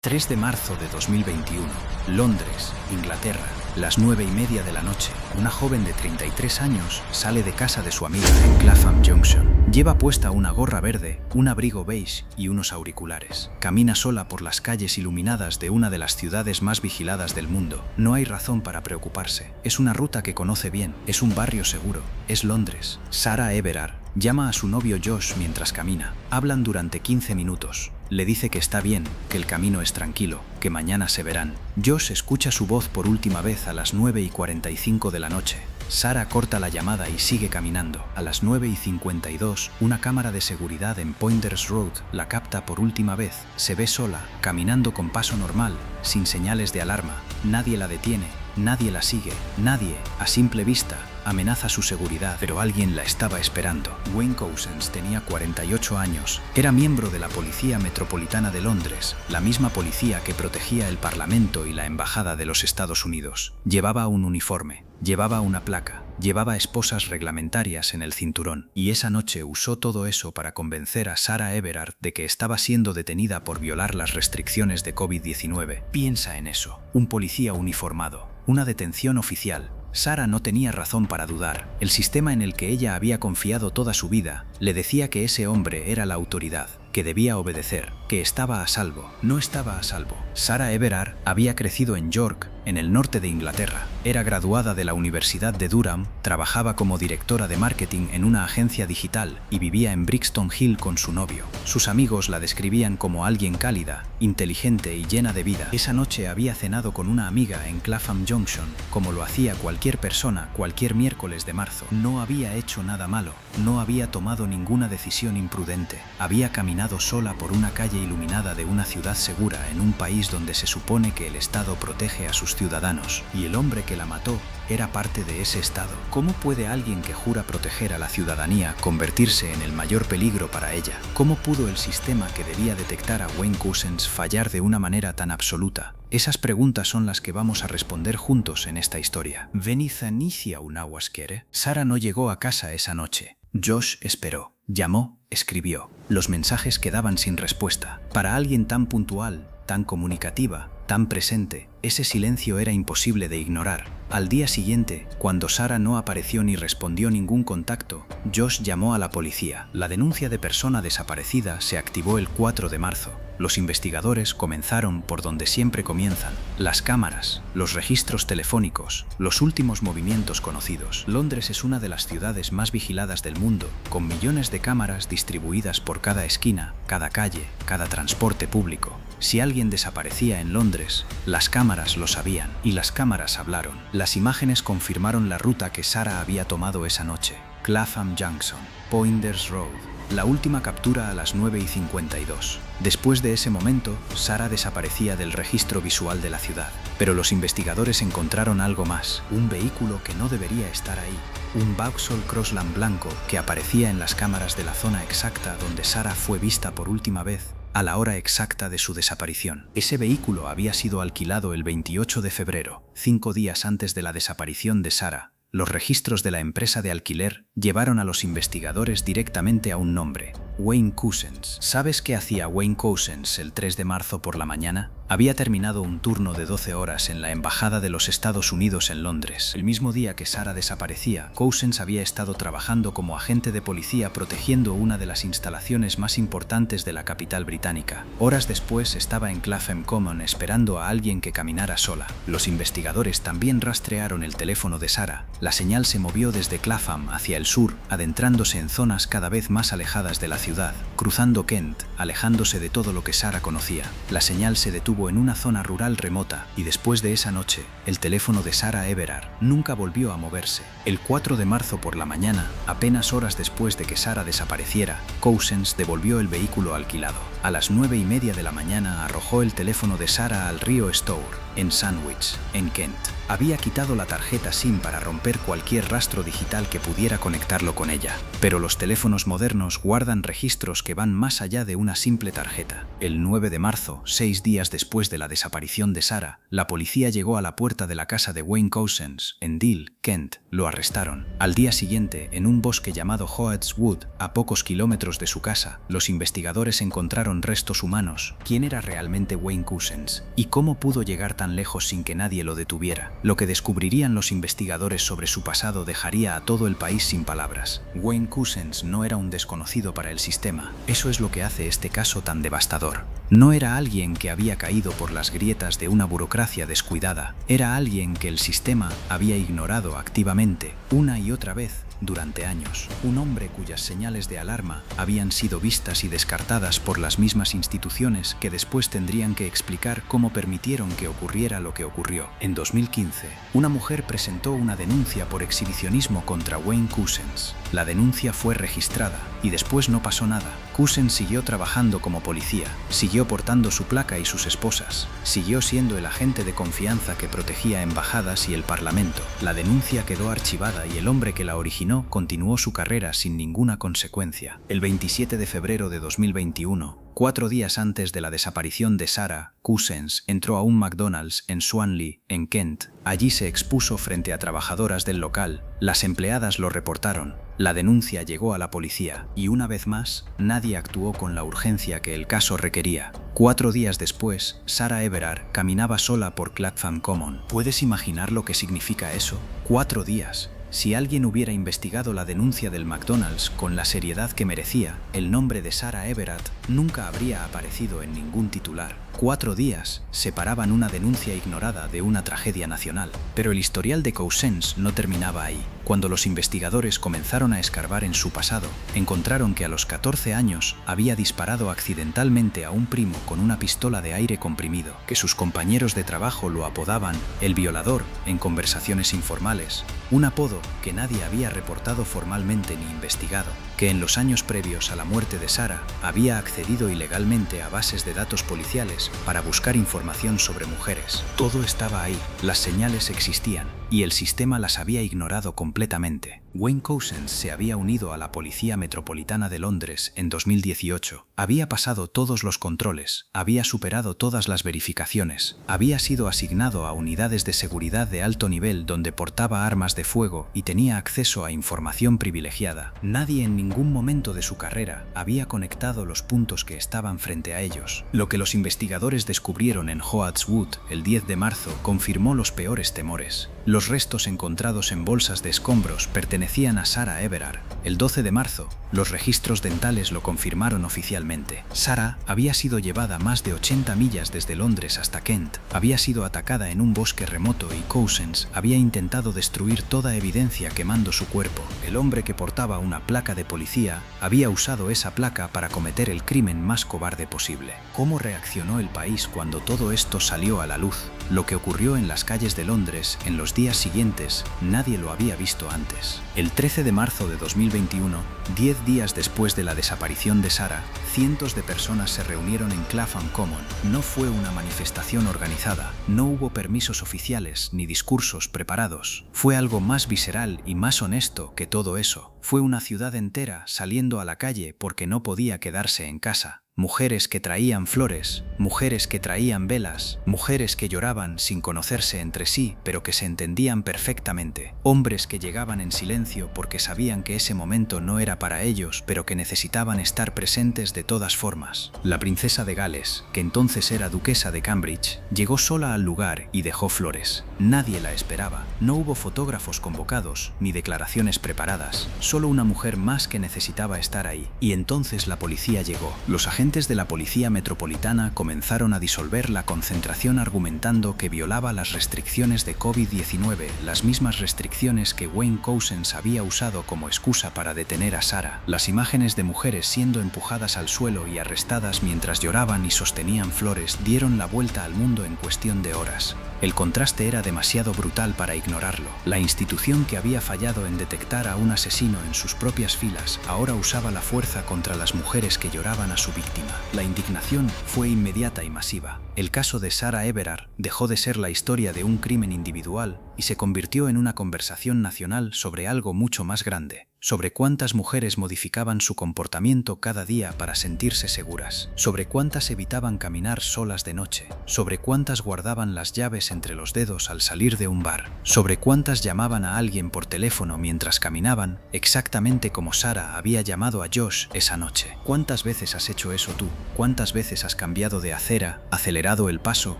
3 de marzo de 2021, Londres, Inglaterra, las 9:30 de la noche. Una joven de 33 años sale de casa de su amiga en Clapham Junction. Lleva puesta una gorra verde, un abrigo beige y unos auriculares. Camina sola por las calles iluminadas de una de las ciudades más vigiladas del mundo. No hay razón para preocuparse. Es una ruta que conoce bien, es un barrio seguro, es Londres. Sarah Everard llama a su novio Josh mientras camina. Hablan durante 15 minutos. Le dice que está bien, que el camino es tranquilo, que mañana se verán. Josh escucha su voz por última vez a las 9:45 de la noche. Sarah corta la llamada y sigue caminando. A las 9:52, una cámara de seguridad en Poinders Road la capta por última vez. Se ve sola, caminando con paso normal, sin señales de alarma. Nadie la detiene, nadie la sigue, nadie, a simple vista, amenaza su seguridad, pero alguien la estaba esperando. Wayne Couzens tenía 48 años. Era miembro de la Policía Metropolitana de Londres, la misma policía que protegía el Parlamento y la Embajada de los Estados Unidos. Llevaba un uniforme, llevaba una placa, llevaba esposas reglamentarias en el cinturón. Y esa noche usó todo eso para convencer a Sarah Everard de que estaba siendo detenida por violar las restricciones de COVID-19. Piensa en eso, un policía uniformado, una detención oficial. Sarah no tenía razón para dudar. El sistema en el que ella había confiado toda su vida le decía que ese hombre era la autoridad, que debía obedecer, que estaba a salvo. No estaba a salvo. Sarah Everard había crecido en York, en el norte de Inglaterra. Era graduada de la Universidad de Durham, trabajaba como directora de marketing en una agencia digital y vivía en Brixton Hill con su novio. Sus amigos la describían como alguien cálida, inteligente y llena de vida. Esa noche había cenado con una amiga en Clapham Junction, como lo hacía cualquier persona cualquier miércoles de marzo. No había hecho nada malo, no había tomado ninguna decisión imprudente. Había caminado sola por una calle iluminada de una ciudad segura en un país donde se supone que el Estado protege a sus ciudadanos, y el hombre que la mató era parte de ese Estado. ¿Cómo puede alguien que jura proteger a la ciudadanía convertirse en el mayor peligro para ella? ¿Cómo pudo el sistema que debía detectar a Wayne Couzens fallar de una manera tan absoluta? Esas preguntas son las que vamos a responder juntos en esta historia. Veniza inicia una wasquere. Sarah no llegó a casa esa noche. Josh esperó, llamó, escribió. Los mensajes quedaban sin respuesta. Para alguien tan puntual, tan comunicativa, tan presente, ese silencio era imposible de ignorar. Al día siguiente, cuando Sarah no apareció ni respondió ningún contacto, Josh llamó a la policía. La denuncia de persona desaparecida se activó el 4 de marzo. Los investigadores comenzaron por donde siempre comienzan: las cámaras, los registros telefónicos, los últimos movimientos conocidos. Londres es una de las ciudades más vigiladas del mundo, con millones de cámaras distribuidas por cada esquina, cada calle, cada transporte público. Si alguien desaparecía en Londres, las cámaras lo sabían, y las cámaras hablaron. Las imágenes confirmaron la ruta que Sarah había tomado esa noche: Clapham Junction, Poinders Road. La última captura a las 9:52. Después de ese momento, Sarah desaparecía del registro visual de la ciudad. Pero los investigadores encontraron algo más: un vehículo que no debería estar ahí. Un Vauxhall Crossland blanco que aparecía en las cámaras de la zona exacta donde Sarah fue vista por última vez, a la hora exacta de su desaparición. Ese vehículo había sido alquilado el 28 de febrero, 5 días antes de la desaparición de Sarah. Los registros de la empresa de alquiler llevaron a los investigadores directamente a un nombre: Wayne Couzens. ¿Sabes qué hacía Wayne Couzens el 3 de marzo por la mañana? Había terminado un turno de 12 horas en la Embajada de los Estados Unidos en Londres. El mismo día que Sarah desaparecía, Couzens había estado trabajando como agente de policía protegiendo una de las instalaciones más importantes de la capital británica. Horas después estaba en Clapham Common esperando a alguien que caminara sola. Los investigadores también rastrearon el teléfono de Sarah. La señal se movió desde Clapham hacia el sur, adentrándose en zonas cada vez más alejadas de la ciudad, cruzando Kent, alejándose de todo lo que Sarah conocía. La señal se detuvo en una zona rural remota, y después de esa noche, el teléfono de Sarah Everard nunca volvió a moverse. El 4 de marzo por la mañana, apenas horas después de que Sarah desapareciera, Couzens devolvió el vehículo alquilado. A las 9:30 de la mañana arrojó el teléfono de Sarah al río Stour, en Sandwich, en Kent. Había quitado la tarjeta SIM para romper cualquier rastro digital que pudiera conectarlo con ella. Pero los teléfonos modernos guardan registros que van más allá de una simple tarjeta. El 9 de marzo, 6 días después de la desaparición de Sarah, la policía llegó a la puerta de la casa de Wayne Couzens, en Deal, Kent. Lo arrestaron. Al día siguiente, en un bosque llamado Hoads Wood, a pocos kilómetros de su casa, los investigadores encontraron encontraron restos humanos, quién era realmente Wayne Couzens y cómo pudo llegar tan lejos sin que nadie lo detuviera. Lo que descubrirían los investigadores sobre su pasado dejaría a todo el país sin palabras. Wayne Couzens no era un desconocido para el sistema. Eso es lo que hace este caso tan devastador. No era alguien que había caído por las grietas de una burocracia descuidada. Era alguien que el sistema había ignorado activamente, una y otra vez, durante años. Un hombre cuyas señales de alarma habían sido vistas y descartadas por las mismas instituciones que después tendrían que explicar cómo permitieron que ocurriera lo que ocurrió. En 2015, una mujer presentó una denuncia por exhibicionismo contra Wayne Couzens. La denuncia fue registrada y después no pasó nada. Couzens siguió trabajando como policía, siguió portando su placa y sus esposas, siguió siendo el agente de confianza que protegía embajadas y el parlamento. La denuncia quedó archivada y el hombre que la originó continuó su carrera sin ninguna consecuencia. El 27 de febrero de 2021, 4 días antes de la desaparición de Sarah, Couzens entró a un McDonald's en Swanley, en Kent. Allí se expuso frente a trabajadoras del local. Las empleadas lo reportaron. La denuncia llegó a la policía y una vez más, nadie actuó con la urgencia que el caso requería. 4 días después, Sarah Everard caminaba sola por Clapham Common. ¿Puedes imaginar lo que significa eso? 4 días. Si alguien hubiera investigado la denuncia del McDonald's con la seriedad que merecía, el nombre de Sarah Everard nunca habría aparecido en ningún titular. 4 días separaban una denuncia ignorada de una tragedia nacional. Pero el historial de Couzens no terminaba ahí. Cuando los investigadores comenzaron a escarbar en su pasado, encontraron que a los 14 años había disparado accidentalmente a un primo con una pistola de aire comprimido, que sus compañeros de trabajo lo apodaban el violador en conversaciones informales, un apodo que nadie había reportado formalmente ni investigado, que en los años previos a la muerte de Sarah había accedido ilegalmente a bases de datos policiales para buscar información sobre mujeres. Todo estaba ahí, las señales existían y el sistema las había ignorado completamente. Wayne Couzens se había unido a la Policía Metropolitana de Londres en 2018. Había pasado todos los controles, había superado todas las verificaciones, había sido asignado a unidades de seguridad de alto nivel donde portaba armas de fuego y tenía acceso a información privilegiada. Nadie en ningún momento de su carrera había conectado los puntos que estaban frente a ellos. Lo que los investigadores descubrieron en Hoats Wood el 10 de marzo confirmó los peores temores. Los restos encontrados en bolsas de escombros pertenecían a Sarah Everard. El 12 de marzo, los registros dentales lo confirmaron oficialmente. Sarah había sido llevada más de 80 millas desde Londres hasta Kent. Había sido atacada en un bosque remoto y Couzens había intentado destruir toda evidencia quemando su cuerpo. El hombre que portaba una placa de policía había usado esa placa para cometer el crimen más cobarde posible. ¿Cómo reaccionó el país cuando todo esto salió a la luz? Lo que ocurrió en las calles de Londres en los días siguientes, nadie lo había visto antes. El 13 de marzo de 2021, 10 días después de la desaparición de Sarah, cientos de personas se reunieron en Clapham Common. No fue una manifestación organizada, no hubo permisos oficiales ni discursos preparados. Fue algo más visceral y más honesto que todo eso. Fue una ciudad entera saliendo a la calle porque no podía quedarse en casa. Mujeres que traían flores, mujeres que traían velas, mujeres que lloraban sin conocerse entre sí, pero que se entendían perfectamente. Hombres que llegaban en silencio porque sabían que ese momento no era para ellos, pero que necesitaban estar presentes de todas formas. La princesa de Gales, que entonces era duquesa de Cambridge, llegó sola al lugar y dejó flores. Nadie la esperaba. No hubo fotógrafos convocados, ni declaraciones preparadas. Solo una mujer más que necesitaba estar ahí. Y entonces la policía llegó. Los agentes de la Policía Metropolitana comenzaron a disolver la concentración argumentando que violaba las restricciones de COVID-19, las mismas restricciones que Wayne Couzens había usado como excusa para detener a Sarah. Las imágenes de mujeres siendo empujadas al suelo y arrestadas mientras lloraban y sostenían flores dieron la vuelta al mundo en cuestión de horas. El contraste era demasiado brutal para ignorarlo. La institución que había fallado en detectar a un asesino en sus propias filas ahora usaba la fuerza contra las mujeres que lloraban a su víctima. La indignación fue inmediata y masiva. El caso de Sarah Everard dejó de ser la historia de un crimen individual y se convirtió en una conversación nacional sobre algo mucho más grande, sobre cuántas mujeres modificaban su comportamiento cada día para sentirse seguras, sobre cuántas evitaban caminar solas de noche, sobre cuántas guardaban las llaves entre los dedos al salir de un bar, sobre cuántas llamaban a alguien por teléfono mientras caminaban, exactamente como Sarah había llamado a Josh esa noche. ¿Cuántas veces has hecho eso tú? ¿Cuántas veces has cambiado de acera, acelerado el paso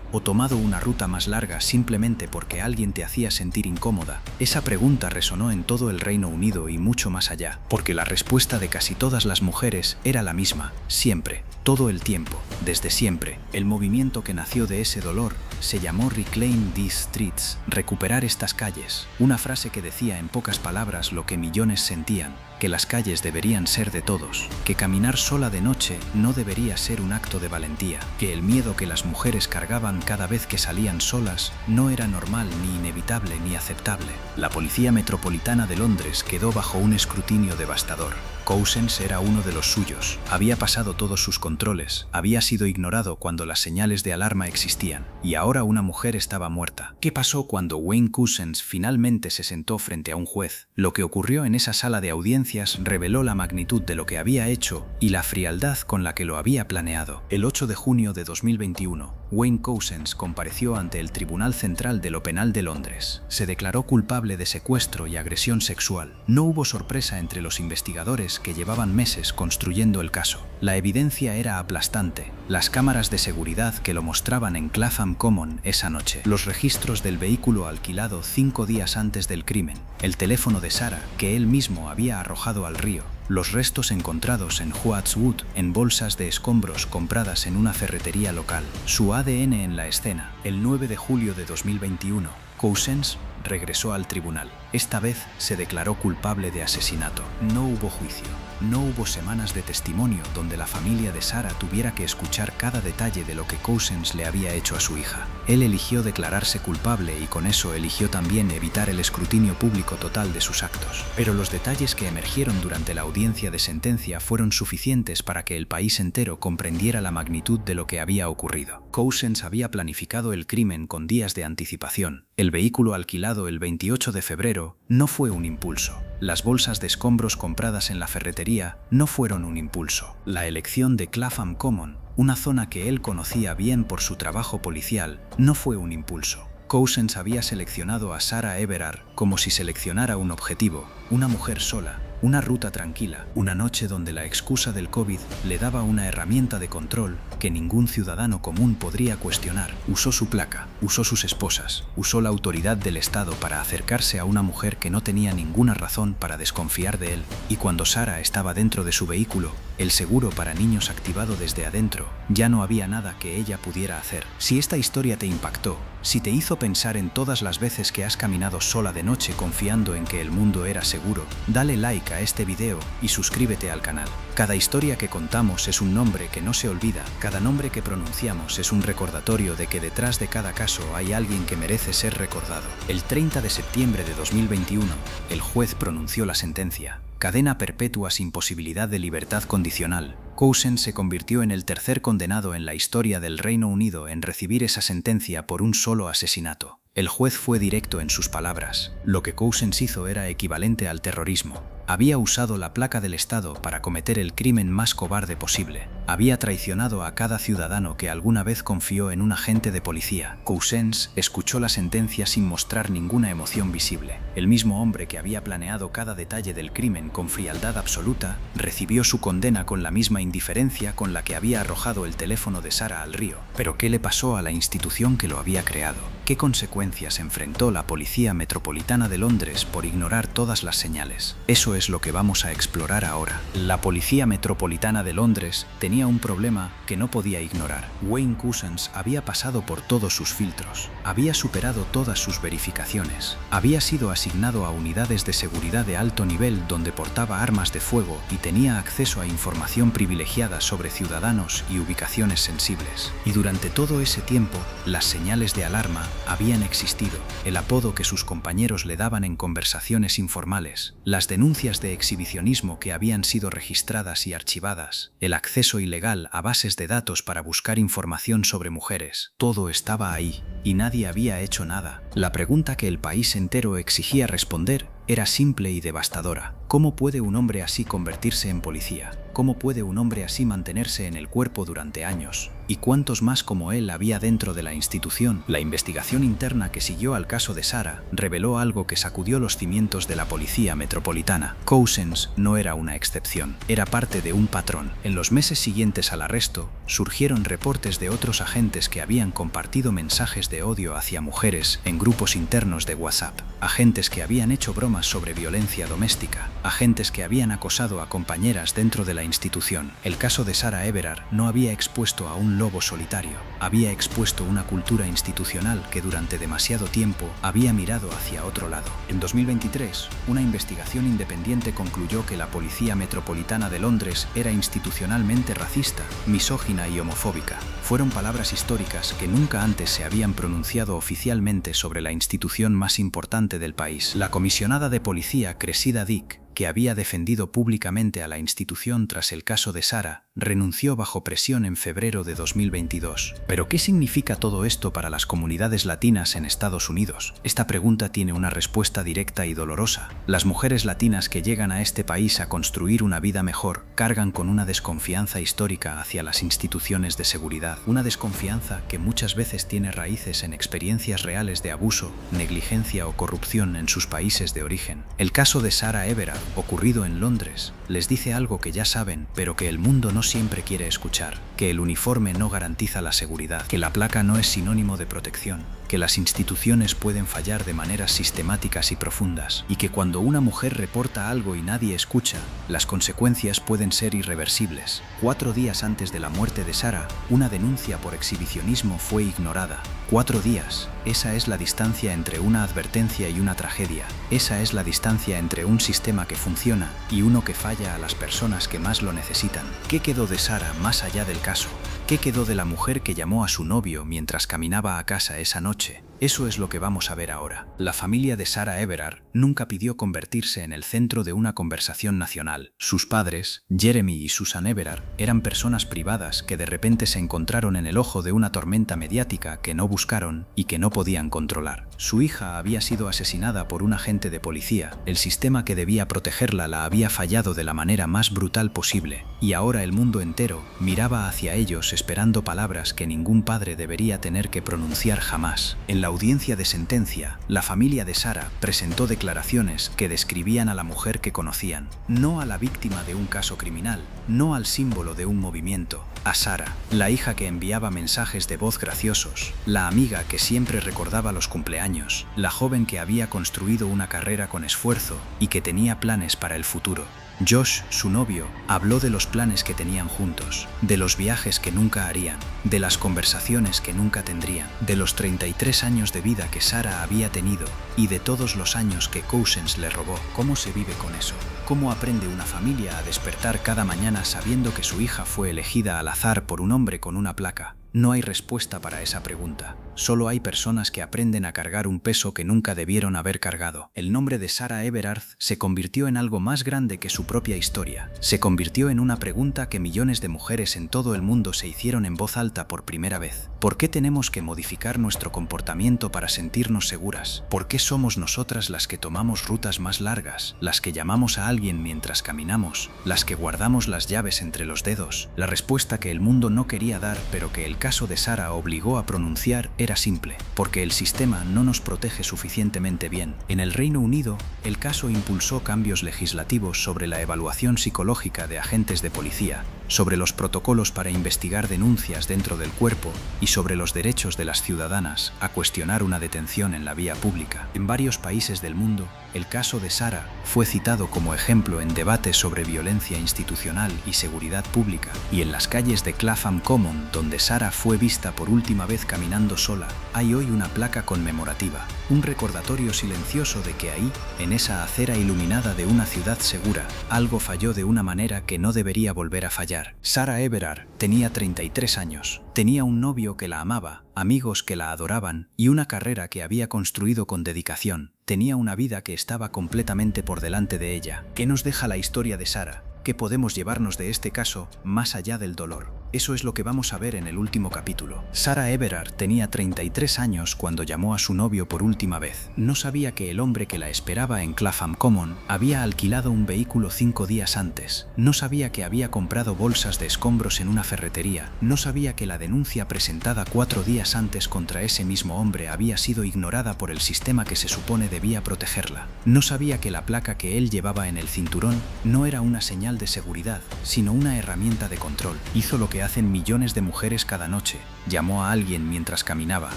o tomado una ruta más larga simplemente porque alguien te hacía sentir incómoda? Esa pregunta resonó en todo el Reino Unido y mucho más allá, porque la respuesta de casi todas las mujeres era la misma, siempre, todo el tiempo, desde siempre. El movimiento que nació de ese dolor se llamó Reclaim These Streets, recuperar estas calles, una frase que decía en pocas palabras lo que millones sentían, que las calles deberían ser de todos, que caminar sola de noche no debería ser un acto de valentía, que el miedo que las mujeres cargaban cada vez que salían solas no era normal ni inevitable ni aceptable. La Policía Metropolitana de Londres quedó bajo un escrutinio devastador. Cousens era uno de los suyos, había pasado todos sus controles, había sido ignorado cuando las señales de alarma existían, y ahora una mujer estaba muerta. ¿Qué pasó cuando Wayne Cousens finalmente se sentó frente a un juez? Lo que ocurrió en esa sala de audiencias reveló la magnitud de lo que había hecho y la frialdad con la que lo había planeado. El 8 de junio de 2021, Wayne Cousens compareció ante el Tribunal Central de lo Penal de Londres. Se declaró culpable de secuestro y agresión sexual. No hubo sorpresa entre los investigadores que llevaban meses construyendo el caso. La evidencia era aplastante. Las cámaras de seguridad que lo mostraban en Clapham Common esa noche, los registros del vehículo alquilado 5 días antes del crimen, el teléfono de Sarah que él mismo había arrojado al río, los restos encontrados en Woodswood en bolsas de escombros compradas en una ferretería local, su ADN en la escena. El 9 de julio de 2021, Cousens regresó al tribunal. Esta vez se declaró culpable de asesinato. No hubo juicio. No hubo semanas de testimonio donde la familia de Sarah tuviera que escuchar cada detalle de lo que Cousens le había hecho a su hija. Él eligió declararse culpable y con eso eligió también evitar el escrutinio público total de sus actos. Pero los detalles que emergieron durante la audiencia de sentencia fueron suficientes para que el país entero comprendiera la magnitud de lo que había ocurrido. Cousens había planificado el crimen con días de anticipación. El vehículo alquilado el 28 de febrero no fue un impulso. Las bolsas de escombros compradas en la ferretería no fueron un impulso. La elección de Clapham Common, una zona que él conocía bien por su trabajo policial, no fue un impulso. Cousens había seleccionado a Sarah Everard como si seleccionara un objetivo, una mujer sola, una ruta tranquila, una noche donde la excusa del COVID le daba una herramienta de control que ningún ciudadano común podría cuestionar. Usó su placa, usó sus esposas, usó la autoridad del Estado para acercarse a una mujer que no tenía ninguna razón para desconfiar de él. Y cuando Sarah estaba dentro de su vehículo, el seguro para niños activado desde adentro, ya no había nada que ella pudiera hacer. Si esta historia te impactó, si te hizo pensar en todas las veces que has caminado sola de noche confiando en que el mundo era seguro, dale like a este video y suscríbete al canal. Cada historia que contamos es un nombre que no se olvida, cada nombre que pronunciamos es un recordatorio de que detrás de cada caso hay alguien que merece ser recordado. El 30 de septiembre de 2021, el juez pronunció la sentencia. Cadena perpetua sin posibilidad de libertad condicional. Cousens se convirtió en el tercer condenado en la historia del Reino Unido en recibir esa sentencia por un solo asesinato. El juez fue directo en sus palabras. Lo que Cousens hizo era equivalente al terrorismo. Había usado la placa del Estado para cometer el crimen más cobarde posible. Había traicionado a cada ciudadano que alguna vez confió en un agente de policía. Cousens escuchó la sentencia sin mostrar ninguna emoción visible. El mismo hombre que había planeado cada detalle del crimen con frialdad absoluta, recibió su condena con la misma indiferencia con la que había arrojado el teléfono de Sarah al río. ¿Pero qué le pasó a la institución que lo había creado? ¿Qué consecuencias enfrentó la Policía Metropolitana de Londres por ignorar todas las señales? Eso es lo que vamos a explorar ahora. La Policía Metropolitana de Londres tenía un problema que no podía ignorar. Wayne Cousens había pasado por todos sus filtros, había superado todas sus verificaciones, había sido asignado a unidades de seguridad de alto nivel donde portaba armas de fuego y tenía acceso a información privilegiada sobre ciudadanos y ubicaciones sensibles. Y durante todo ese tiempo, las señales de alarma habían existido, el apodo que sus compañeros le daban en conversaciones informales, las denuncias denuncias de exhibicionismo que habían sido registradas y archivadas, el acceso ilegal a bases de datos para buscar información sobre mujeres. Todo estaba ahí, y nadie había hecho nada. La pregunta que el país entero exigía responder era simple y devastadora. ¿Cómo puede un hombre así convertirse en policía? ¿Cómo puede un hombre así mantenerse en el cuerpo durante años? ¿Y cuántos más como él había dentro de la institución? La investigación interna que siguió al caso de Sarah reveló algo que sacudió los cimientos de la policía metropolitana. Cousins no era una excepción, era parte de un patrón. En los meses siguientes al arresto, surgieron reportes de otros agentes que habían compartido mensajes de odio hacia mujeres en grupos internos de WhatsApp, agentes que habían hecho bromas sobre violencia doméstica, agentes que habían acosado a compañeras dentro de la institución. El caso de Sarah Everard no había expuesto a un lobo solitario, había expuesto una cultura institucional que durante demasiado tiempo había mirado hacia otro lado. En 2023, una investigación independiente concluyó que la Policía Metropolitana de Londres era institucionalmente racista, misógina y homofóbica. Fueron palabras históricas que nunca antes se habían pronunciado oficialmente sobre la institución más importante del país. La comisionada de policía Cressida Dick, que había defendido públicamente a la institución tras el caso de Sarah, renunció bajo presión en febrero de 2022. ¿Pero qué significa todo esto para las comunidades latinas en Estados Unidos? Esta pregunta tiene una respuesta directa y dolorosa. Las mujeres latinas que llegan a este país a construir una vida mejor cargan con una desconfianza histórica hacia las instituciones de seguridad. Una desconfianza que muchas veces tiene raíces en experiencias reales de abuso, negligencia o corrupción en sus países de origen. El caso de Sarah Everard, ocurrido en Londres, les dice algo que ya saben, pero que el mundo no siempre quiere escuchar: que el uniforme no garantiza la seguridad, que la placa no es sinónimo de protección, que las instituciones pueden fallar de maneras sistemáticas y profundas, y que cuando una mujer reporta algo y nadie escucha, las consecuencias pueden ser irreversibles. 4 días antes de la muerte de Sarah, una denuncia por exhibicionismo fue ignorada. 4 días. Esa es la distancia entre una advertencia y una tragedia. Esa es la distancia entre un sistema que funciona y uno que falla a las personas que más lo necesitan. ¿Qué quedó de Sarah más allá del caso? ¿Qué quedó de la mujer que llamó a su novio mientras caminaba a casa esa noche? Eso es lo que vamos a ver ahora. La familia de Sarah Everard nunca pidió convertirse en el centro de una conversación nacional. Sus padres, Jeremy y Susan Everard, eran personas privadas que de repente se encontraron en el ojo de una tormenta mediática que no buscaron y que no podían controlar. Su hija había sido asesinada por un agente de policía. El sistema que debía protegerla la había fallado de la manera más brutal posible, y ahora el mundo entero miraba hacia ellos esperando palabras que ningún padre debería tener que pronunciar jamás. En la audiencia de sentencia, la familia de Sarah presentó declaraciones que describían a la mujer que conocían, no a la víctima de un caso criminal, no al símbolo de un movimiento, a Sarah, la hija que enviaba mensajes de voz graciosos, la amiga que siempre recordaba los cumpleaños, la joven que había construido una carrera con esfuerzo y que tenía planes para el futuro. Josh, su novio, habló de los planes que tenían juntos, de los viajes que nunca harían, de las conversaciones que nunca tendrían, de los 33 años de vida que Sarah había tenido y de todos los años que Cousins le robó. ¿Cómo se vive con eso? ¿Cómo aprende una familia a despertar cada mañana sabiendo que su hija fue elegida al azar por un hombre con una placa? No hay respuesta para esa pregunta. Solo hay personas que aprenden a cargar un peso que nunca debieron haber cargado. El nombre de Sarah Everard se convirtió en algo más grande que su propia historia. Se convirtió en una pregunta que millones de mujeres en todo el mundo se hicieron en voz alta por primera vez. ¿Por qué tenemos que modificar nuestro comportamiento para sentirnos seguras? ¿Por qué somos nosotras las que tomamos rutas más largas, las que llamamos a alguien mientras caminamos, las que guardamos las llaves entre los dedos? La respuesta que el mundo no quería dar, pero que el caso de Sarah obligó a pronunciar, era simple: porque el sistema no nos protege suficientemente bien. En el Reino Unido, el caso impulsó cambios legislativos sobre la evaluación psicológica de agentes de policía, sobre los protocolos para investigar denuncias dentro del cuerpo y sobre los derechos de las ciudadanas a cuestionar una detención en la vía pública. En varios países del mundo, el caso de Sarah fue citado como ejemplo en debates sobre violencia institucional y seguridad pública, y en las calles de Clapham Common, donde Sarah fue vista por última vez caminando sola, hay hoy una placa conmemorativa, un recordatorio silencioso de que ahí, en esa acera iluminada de una ciudad segura, algo falló de una manera que no debería volver a fallar. Sarah Everard tenía 33 años, tenía un novio que la amaba, amigos que la adoraban y una carrera que había construido con dedicación. Tenía una vida que estaba completamente por delante de ella. ¿Qué nos deja la historia de Sarah? ¿Qué podemos llevarnos de este caso más allá del dolor? Eso es lo que vamos a ver en el último capítulo. Sarah Everard tenía 33 años cuando llamó a su novio por última vez. No sabía que el hombre que la esperaba en Clapham Common había alquilado un vehículo 5 días antes. No sabía que había comprado bolsas de escombros en una ferretería. No sabía que la denuncia presentada 4 días antes contra ese mismo hombre había sido ignorada por el sistema que se supone debía protegerla. No sabía que la placa que él llevaba en el cinturón no era una señal de seguridad, sino una herramienta de control. Hizo lo que hacen millones de mujeres cada noche. Llamó a alguien mientras caminaba.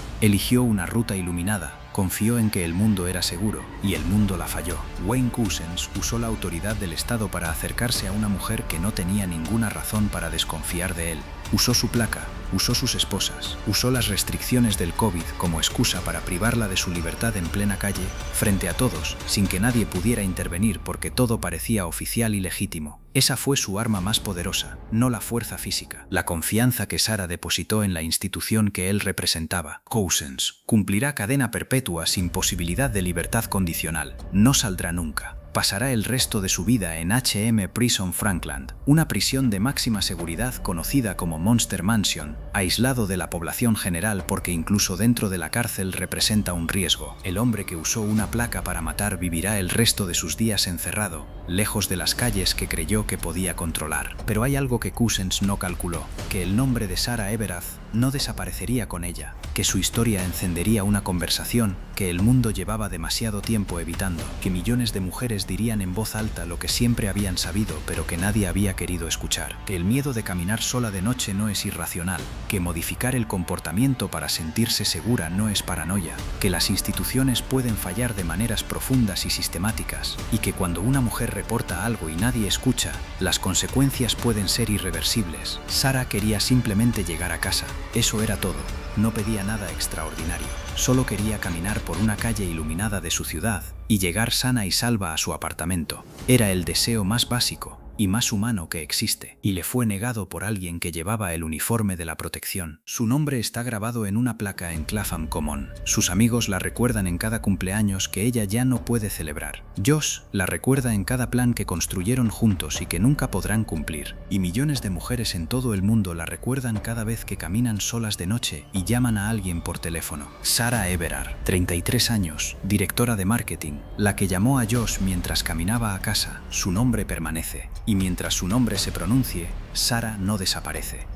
Eligió una ruta iluminada. Confió en que el mundo era seguro, y el mundo la falló. Wayne Couzens usó la autoridad del Estado para acercarse a una mujer que no tenía ninguna razón para desconfiar de él. Usó su placa, usó sus esposas, usó las restricciones del COVID como excusa para privarla de su libertad en plena calle, frente a todos, sin que nadie pudiera intervenir porque todo parecía oficial y legítimo. Esa fue su arma más poderosa, no la fuerza física, la confianza que Sarah depositó en la institución que él representaba. Couzens cumplirá cadena perpetua sin posibilidad de libertad condicional. No saldrá nunca. Pasará el resto de su vida en HM Prison Frankland, una prisión de máxima seguridad conocida como Monster Mansion, aislado de la población general porque incluso dentro de la cárcel representa un riesgo. El hombre que usó una placa para matar vivirá el resto de sus días encerrado, lejos de las calles que creyó que podía controlar. Pero hay algo que Couzens no calculó, que el nombre de Sarah Everard no desaparecería con ella, que su historia encendería una conversación que el mundo llevaba demasiado tiempo evitando, que millones de mujeres dirían en voz alta lo que siempre habían sabido pero que nadie había querido escuchar, que el miedo de caminar sola de noche no es irracional, que modificar el comportamiento para sentirse segura no es paranoia, que las instituciones pueden fallar de maneras profundas y sistemáticas, y que cuando una mujer reporta algo y nadie escucha, las consecuencias pueden ser irreversibles. Sarah quería simplemente llegar a casa. Eso era todo. No pedía nada extraordinario. Solo quería caminar por una calle iluminada de su ciudad y llegar sana y salva a su apartamento. Era el deseo más básico y más humano que existe, y le fue negado por alguien que llevaba el uniforme de la protección. Su nombre está grabado en una placa en Clapham Common. Sus amigos la recuerdan en cada cumpleaños que ella ya no puede celebrar. Josh la recuerda en cada plan que construyeron juntos y que nunca podrán cumplir. Y millones de mujeres en todo el mundo la recuerdan cada vez que caminan solas de noche y llaman a alguien por teléfono. Sarah Everard, 33 años, directora de marketing, la que llamó a Josh mientras caminaba a casa. Su nombre permanece. Y mientras su nombre se pronuncie, Sarah no desaparece.